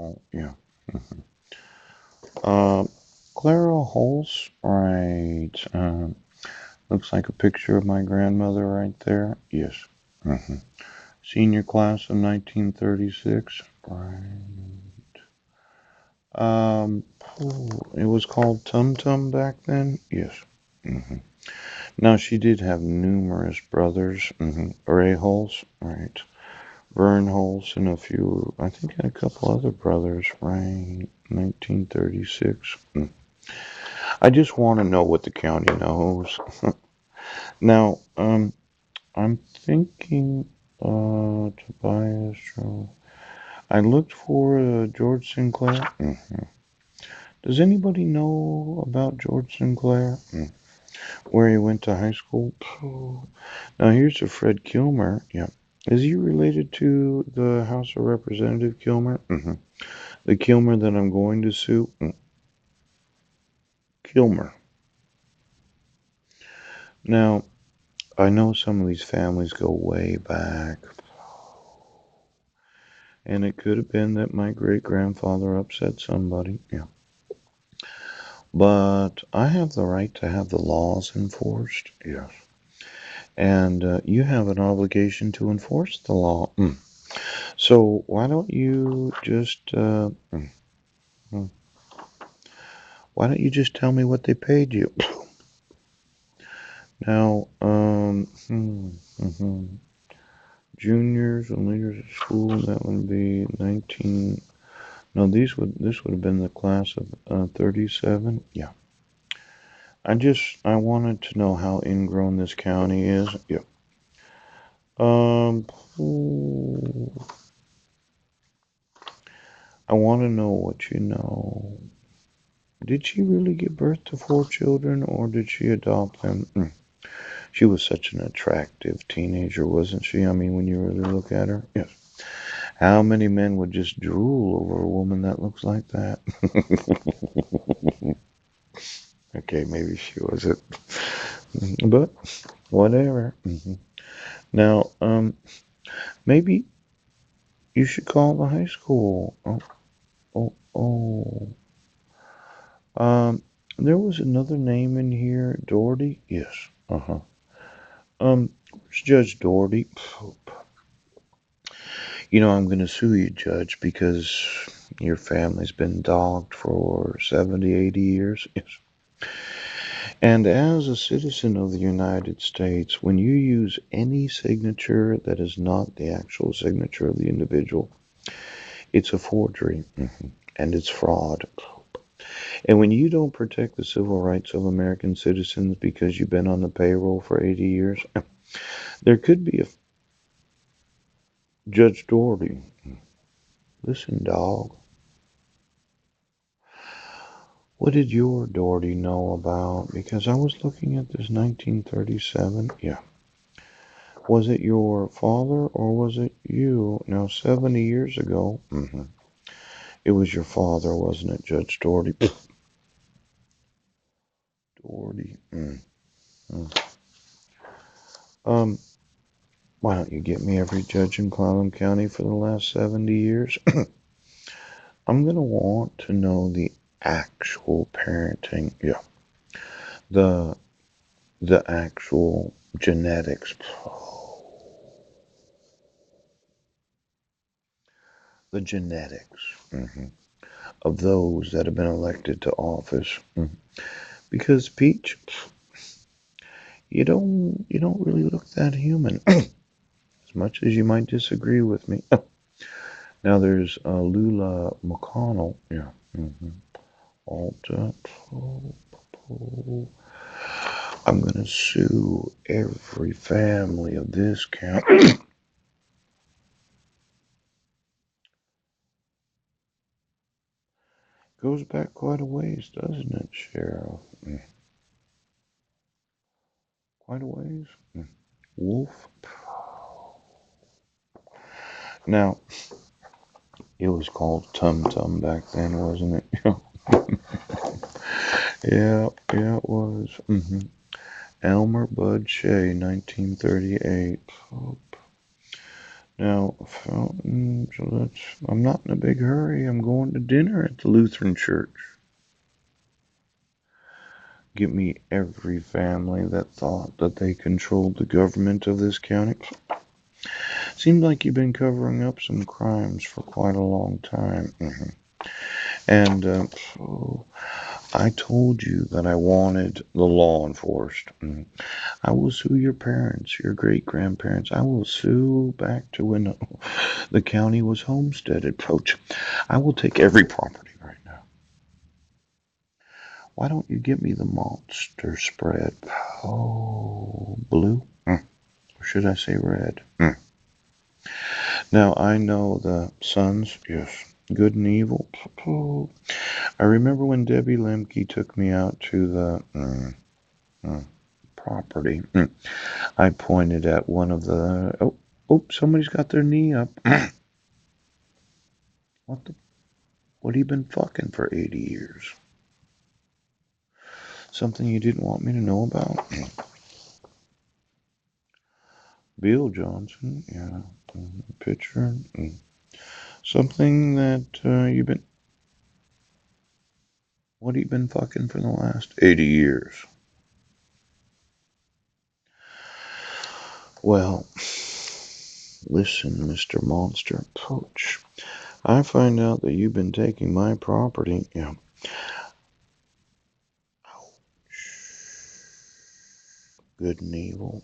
Oh, yeah. Mhm. Uh, Clara Hulse, right. Looks like a picture of my grandmother right there. Yes. hmm Senior class of 1936. Right. Um, it was called Tum Tum back then. Yes. hmm Now she did have numerous brothers. Ray Hulse, right. Vern Hulse and a few, I think, a couple other brothers, right? 1936. I just want to know what the county knows. Now, I'm thinking, Tobias. I looked for George Sinclair. Does anybody know about George Sinclair? Where he went to high school? Now here's a Fred Kilmer. Yeah. Is he related to the House of Representative Kilmer? The Kilmer that I'm going to sue? Kilmer. Now, I know some of these families go way back, and it could have been that my great grandfather upset somebody. Yeah. But I have the right to have the laws enforced. Yes. And you have an obligation to enforce the law. So why don't you just mm, why don't you just tell me what they paid you? Now, juniors and leaders of school, that would be 19. No, this would have been the class of 37. Yeah. I wanted to know how ingrown this county is. Yeah. Um, ooh, I want to know what you know. Did she really give birth to 4 children, or did she adopt them? She was such an attractive teenager, wasn't she? I mean, when you really look at her, yes. How many men would just drool over a woman that looks like that? Okay, maybe she wasn't, but whatever. Now, maybe you should call the high school. Oh, oh. There was another name in here. Doherty? Yes. Uh-huh. Where's Judge Doherty? You know, I'm going to sue you, Judge, because your family's been dogged for 70, 80 years. Yes. And as a citizen of the United States, when you use any signature that is not the actual signature of the individual, it's a forgery. And it's fraud. And when you don't protect the civil rights of American citizens because you've been on the payroll for 80 years, there could be a Judge Doherty. Listen, dog. What did your Doherty know about? Because I was looking at this 1937. Yeah. Was it your father or was it you? Now, 70 years ago, it was your father, wasn't it, Judge Doherty? Doherty. Mm. Um, why don't you get me every judge in Clallam County for the last 70 years? I'm going to want to know the actual parenting. Yeah. The the actual genetics. The genetics of those that have been elected to office. Because Peach, you don't really look that human. As much as you might disagree with me. Now there's Lula McConnell. Yeah. Alta. I'm gonna sue every family of this county. Goes back quite a ways, doesn't it, Sheriff? Quite a ways. Wolf. Now, it was called Tum Tum back then, wasn't it? Yeah, yeah, it was. Elmer Bud Shea, 1938. Now, I'm not in a big hurry. I'm going to dinner at the Lutheran Church. Get me every family that thought that they controlled the government of this county. Seems like you've been covering up some crimes for quite a long time. And so I told you that I wanted the law enforced. I will sue your parents, your great grandparents. I will sue back to when the county was homesteaded. Coach, I will take every property right now. Why don't you give me the monster spread? Oh, blue? Or should I say red? Now I know the sons, yes, good and evil. Oh, I remember when Debbie Lemke took me out to the property. I pointed at one of the. Somebody's got their knee up. What the? What have you been fucking for 80 years? Something you didn't want me to know about? Bill Johnson, yeah, picture. Something that you've been. What have you been fucking for the last 80 years? Well, listen, Mr. Monster Coach. I find out that you've been taking my property. Yeah. Good and evil.